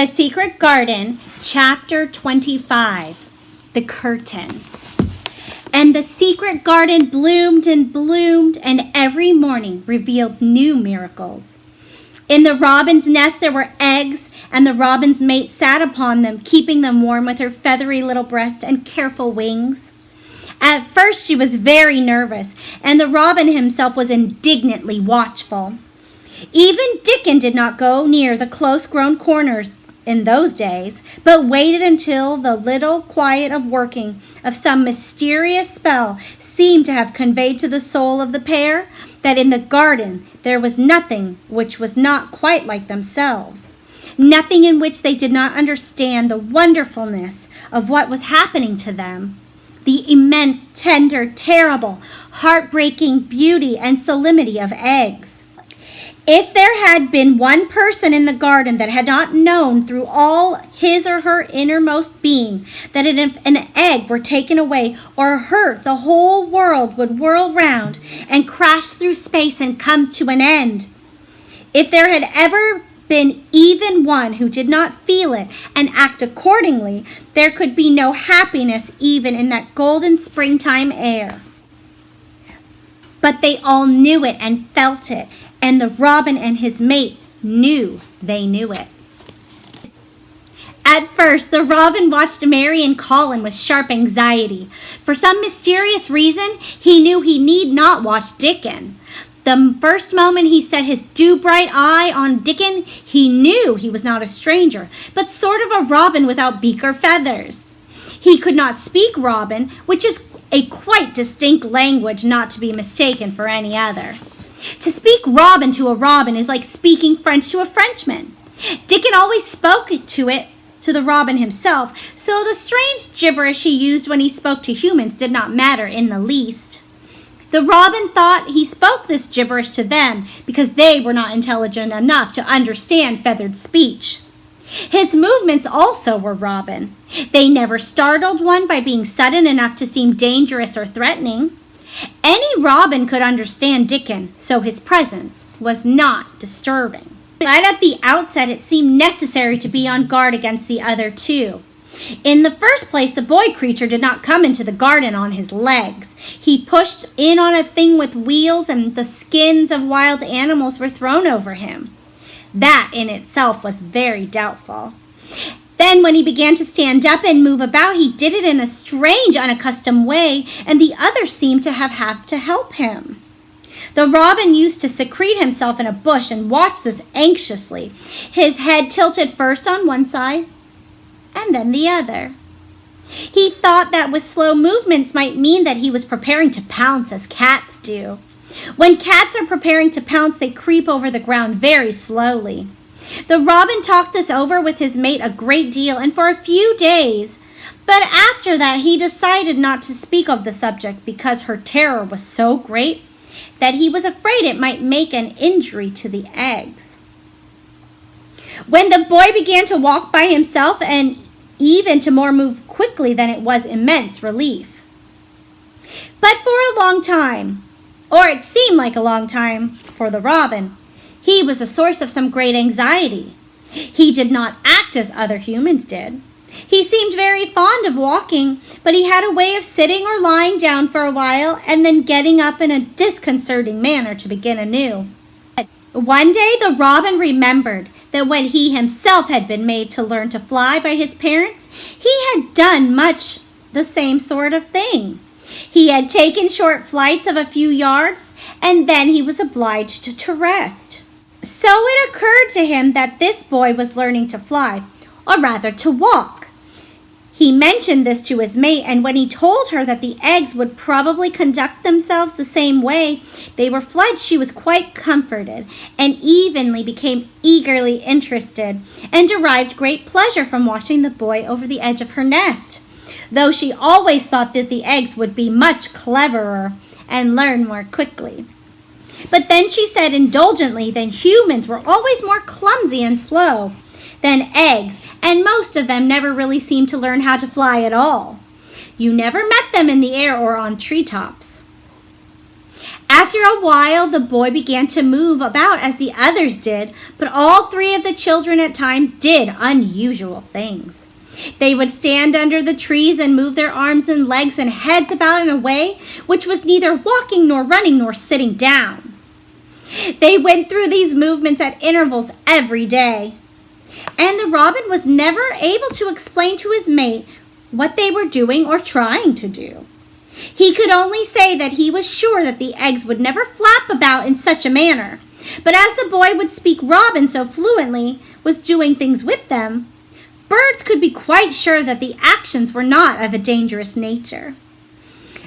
The Secret Garden, Chapter 25, The Curtain. And the secret garden bloomed and bloomed, and every morning revealed new miracles. In the robin's nest there were eggs, and the robin's mate sat upon them, keeping them warm with her feathery little breast and careful wings. At first she was very nervous, and the robin himself was indignantly watchful. Even Dickon did not go near the close-grown corners in those days, but waited until the little quiet of working of some mysterious spell seemed to have conveyed to the soul of the pair that in the garden there was nothing which was not quite like themselves, nothing in which they did not understand the wonderfulness of what was happening to them, the immense, tender, terrible, heartbreaking beauty and solemnity of eggs. If there had been one person in the garden that had not known through all his or her innermost being that if an egg were taken away or hurt, the whole world would whirl round and crash through space and come to an end. If there had ever been even one who did not feel it and act accordingly, there could be no happiness even in that golden springtime air. But they all knew it and felt it, and the robin and his mate knew they knew it. At first, the robin watched Mary and Colin with sharp anxiety. For some mysterious reason, he knew he need not watch Dickon. The first moment he set his dew-bright eye on Dickon, he knew he was not a stranger, but sort of a robin without beak or feathers. He could not speak Robin, which is a quite distinct language not to be mistaken for any other. To speak robin to a robin is like speaking French to a Frenchman. Dickon always spoke to the robin himself, so the strange gibberish he used when he spoke to humans did not matter in the least. The robin thought he spoke this gibberish to them because they were not intelligent enough to understand feathered speech. His movements also were robin. They never startled one by being sudden enough to seem dangerous or threatening. Any robin could understand Dickon, so his presence was not disturbing. Right at the outset, it seemed necessary to be on guard against the other two. In the first place, the boy creature did not come into the garden on his legs. He pushed in on a thing with wheels, and the skins of wild animals were thrown over him. That in itself was very doubtful. Then when he began to stand up and move about, he did it in a strange, unaccustomed way, and the others seemed to have to help him. The robin used to secrete himself in a bush and watch this anxiously, his head tilted first on one side and then the other. He thought that with slow movements might mean that he was preparing to pounce as cats do. When cats are preparing to pounce, they creep over the ground very slowly. The robin talked this over with his mate a great deal and for a few days, but after that he decided not to speak of the subject because her terror was so great that he was afraid it might make an injury to the eggs. When the boy began to walk by himself and even to move quickly, then it was immense relief. But for a long time, or it seemed like a long time for the robin, he was a source of some great anxiety. He did not act as other humans did. He seemed very fond of walking, but he had a way of sitting or lying down for a while and then getting up in a disconcerting manner to begin anew. One day the robin remembered that when he himself had been made to learn to fly by his parents, he had done much the same sort of thing. He had taken short flights of a few yards, and then he was obliged to rest. So it occurred to him that this boy was learning to fly, or rather to walk. He mentioned this to his mate, and when he told her that the eggs would probably conduct themselves the same way they were fledged, she was quite comforted, and evenly became eagerly interested, and derived great pleasure from watching the boy over the edge of her nest, though she always thought that the eggs would be much cleverer and learn more quickly. But then she said indulgently that humans were always more clumsy and slow than eggs, and most of them never really seemed to learn how to fly at all. You never met them in the air or on treetops. After a while, the boy began to move about as the others did, but all three of the children at times did unusual things. They would stand under the trees and move their arms and legs and heads about in a way which was neither walking nor running nor sitting down. They went through these movements at intervals every day, and the robin was never able to explain to his mate what they were doing or trying to do. He could only say that he was sure that the eggs would never flap about in such a manner, but as the boy would speak robin so fluently, was doing things with them, birds could be quite sure that the actions were not of a dangerous nature.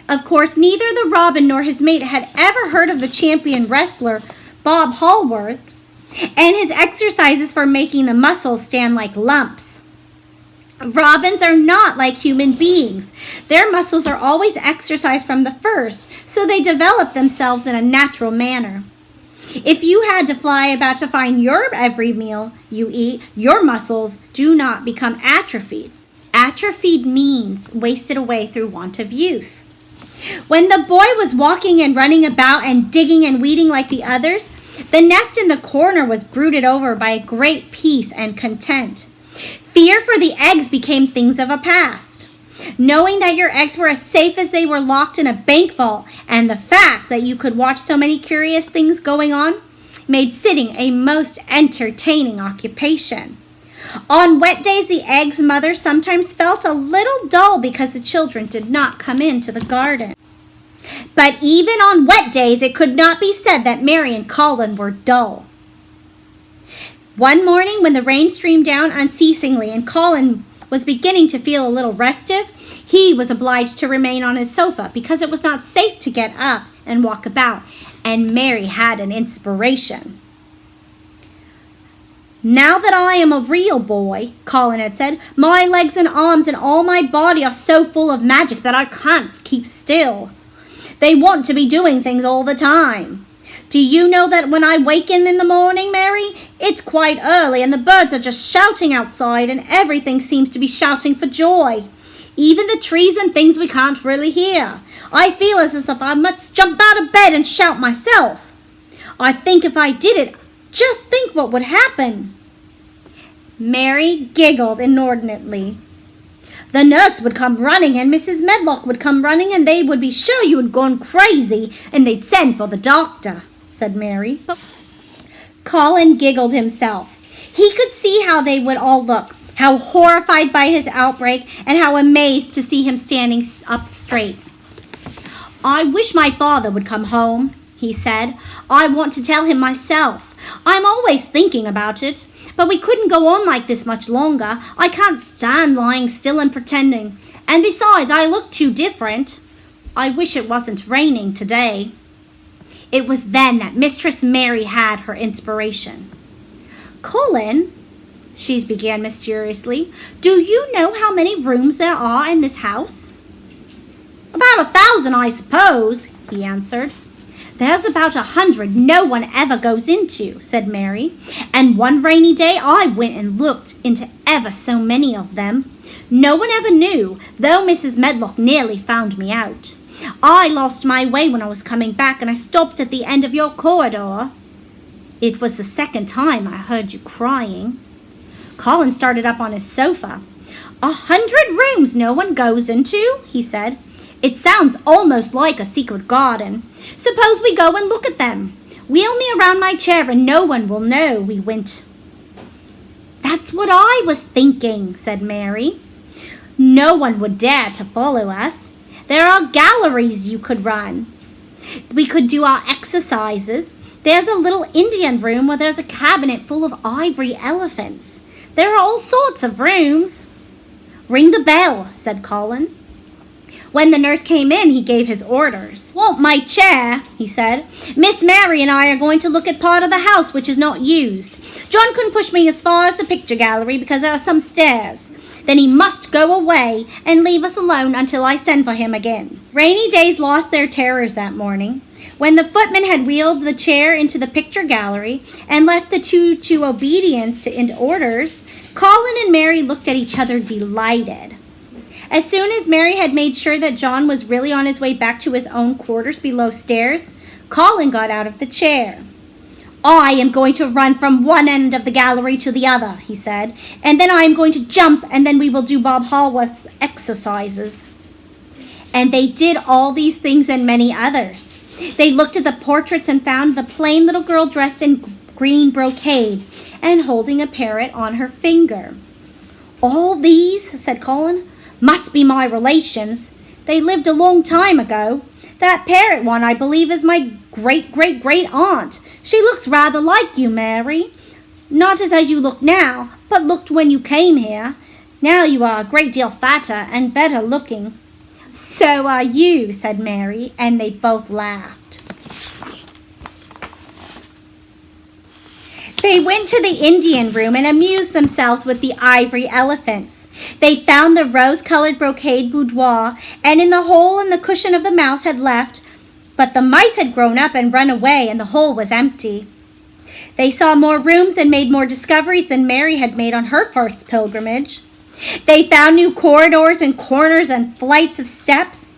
Of course, neither the robin nor his mate had ever heard of the champion wrestler Bob Hallworth and his exercises for making the muscles stand like lumps. Robins are not like human beings. Their muscles are always exercised from the first, so they develop themselves in a natural manner. If you had to fly about to find your every meal you eat, your muscles do not become atrophied. Atrophied means wasted away through want of use. When the boy was walking and running about and digging and weeding like the others, the nest in the corner was brooded over by great peace and content. Fear for the eggs became things of a past. Knowing that your eggs were as safe as they were locked in a bank vault, and the fact that you could watch so many curious things going on, made sitting a most entertaining occupation. On wet days, the eggs' mother sometimes felt a little dull because the children did not come into the garden. But even on wet days, it could not be said that Mary and Colin were dull. One morning, when the rain streamed down unceasingly and Colin was beginning to feel a little restive, he was obliged to remain on his sofa because it was not safe to get up and walk about, and Mary had an inspiration. "Now that I am a real boy," Colin had said, "my legs and arms and all my body are so full of magic that I can't keep still. They want to be doing things all the time. Do you know that when I waken in the morning, Mary, it's quite early and the birds are just shouting outside and everything seems to be shouting for joy. Even the trees and things we can't really hear. I feel as if I must jump out of bed and shout myself. I think if I did it, just think what would happen." Mary giggled inordinately. "The nurse would come running and Mrs. Medlock would come running and they would be sure you had gone crazy and they'd send for the doctor," said Mary. Colin giggled himself. He could see how they would all look, how horrified by his outbreak and how amazed to see him standing up straight. "I wish my father would come home," he said. "I want to tell him myself. I'm always thinking about it. But we couldn't go on like this much longer. I can't stand lying still and pretending. And besides, I look too different. I wish it wasn't raining today." It was then that Mistress Mary had her inspiration. "Colin," she began mysteriously, "do you know how many rooms there are in this house?" "About 1,000, I suppose," he answered. "There's about 100 no one ever goes into," said Mary. "And one rainy day I went and looked into ever so many of them. No one ever knew, though Mrs. Medlock nearly found me out. I lost my way when I was coming back and I stopped at the end of your corridor. It was the second time I heard you crying." Colin started up on his sofa. 100 rooms no one goes into," he said. "It sounds almost like a secret garden. Suppose we go and look at them. Wheel me around my chair and no one will know we went." "That's what I was thinking," said Mary. "No one would dare to follow us. There are galleries you could run. We could do our exercises. There's a little Indian room where there's a cabinet full of ivory elephants. There are all sorts of rooms." "Ring the bell," said Colin. When the nurse came in, he gave his orders. "Want my chair," he said. "Miss Mary and I are going to look at part of the house which is not used. John couldn't push me as far as the picture gallery because there are some stairs. Then he must go away and leave us alone until I send for him again." Rainy days lost their terrors that morning. When the footman had wheeled the chair into the picture gallery and left the two to obedience to orders, Colin and Mary looked at each other delighted. As soon as Mary had made sure that John was really on his way back to his own quarters below stairs, Colin got out of the chair. I am going to run from one end of the gallery to the other, he said, and then I am going to jump, and then we will do Bob Haworth's exercises. And they did all these things and many others. They looked at the portraits and found the plain little girl dressed in green brocade and holding a parrot on her finger. All these, said Colin, must be my relations. They lived a long time ago. That parrot one, I believe, is my great-great-great-aunt. She looks rather like you, Mary. Not as you look now, but looked when you came here. Now you are a great deal fatter and better looking. So are you, said Mary, and they both laughed. They went to the Indian room and amused themselves with the ivory elephants. They found the rose-colored brocade boudoir, and in the hole in the cushion of the mouse had left, but the mice had grown up and run away, and the hole was empty. They saw more rooms and made more discoveries than Mary had made on her first pilgrimage. They found new corridors and corners and flights of steps,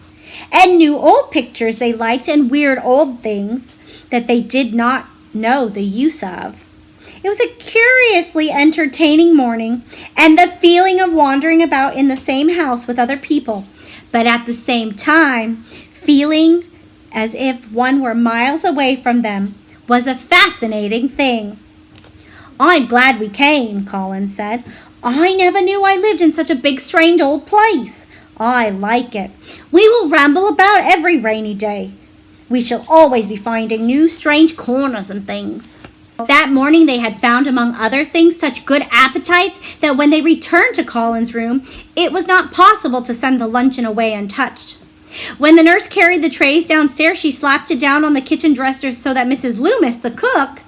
and new old pictures they liked and weird old things that they did not know the use of. It was a curiously entertaining morning, and the feeling of wandering about in the same house with other people, but at the same time feeling as if one were miles away from them, was a fascinating thing. I'm glad we came, Colin said. I never knew I lived in such a big, strange old place. I like it. We will ramble about every rainy day. We shall always be finding new, strange corners and things. That morning they had found, among other things, such good appetites that when they returned to Colin's room, it was not possible to send the luncheon away untouched. When the nurse carried the trays downstairs, she slapped it down on the kitchen dresser so that Mrs. Loomis, the cook,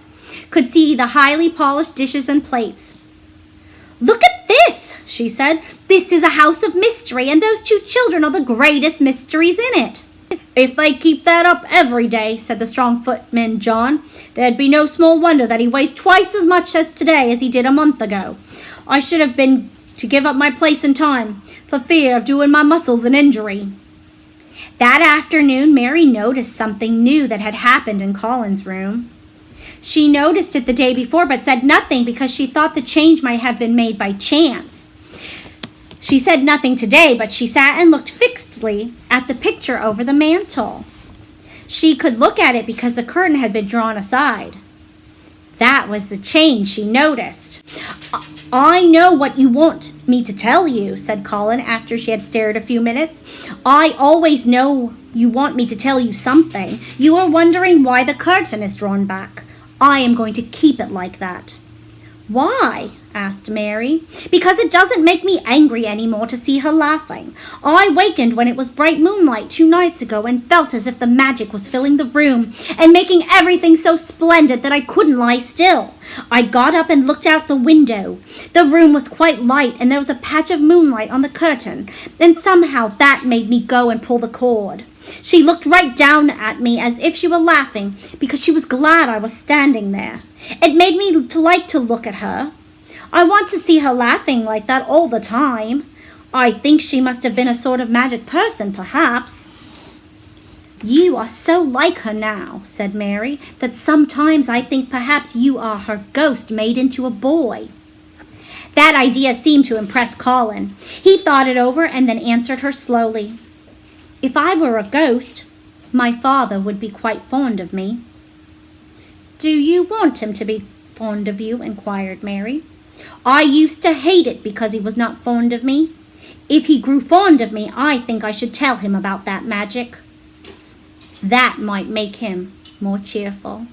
could see the highly polished dishes and plates. Look at this, she said. This is a house of mystery, and those two children are the greatest mysteries in it. If they keep that up every day, said the strong footman John, there'd be no small wonder that he weighs twice as much as today as he did a month ago. I should have been to give up my place in time, for fear of doing my muscles an injury. That afternoon, Mary noticed something new that had happened in Colin's room. She noticed it the day before, but said nothing because she thought the change might have been made by chance. She said nothing today, but she sat and looked fixedly at the picture over the mantel. She could look at it because the curtain had been drawn aside. That was the change she noticed. I know what you want me to tell you, said Colin after she had stared a few minutes. I always know you want me to tell you something. You are wondering why the curtain is drawn back. I am going to keep it like that. Why? Asked Mary. Because it doesn't make me angry anymore to see her laughing. I wakened when it was bright moonlight 2 nights ago and felt as if the magic was filling the room and making everything so splendid that I couldn't lie still. I got up and looked out the window. The room was quite light and there was a patch of moonlight on the curtain, and somehow that made me go and pull the cord. She looked right down at me as if she were laughing because she was glad I was standing there. It made me like to look at her. I want to see her laughing like that all the time. I think she must have been a sort of magic person, perhaps. You are so like her now, said Mary, that sometimes I think perhaps you are her ghost made into a boy. That idea seemed to impress Colin. He thought it over and then answered her slowly. If I were a ghost, my father would be quite fond of me. Do you want him to be fond of you? Inquired Mary. I used to hate it because he was not fond of me. If he grew fond of me, I think I should tell him about that magic. That might make him more cheerful.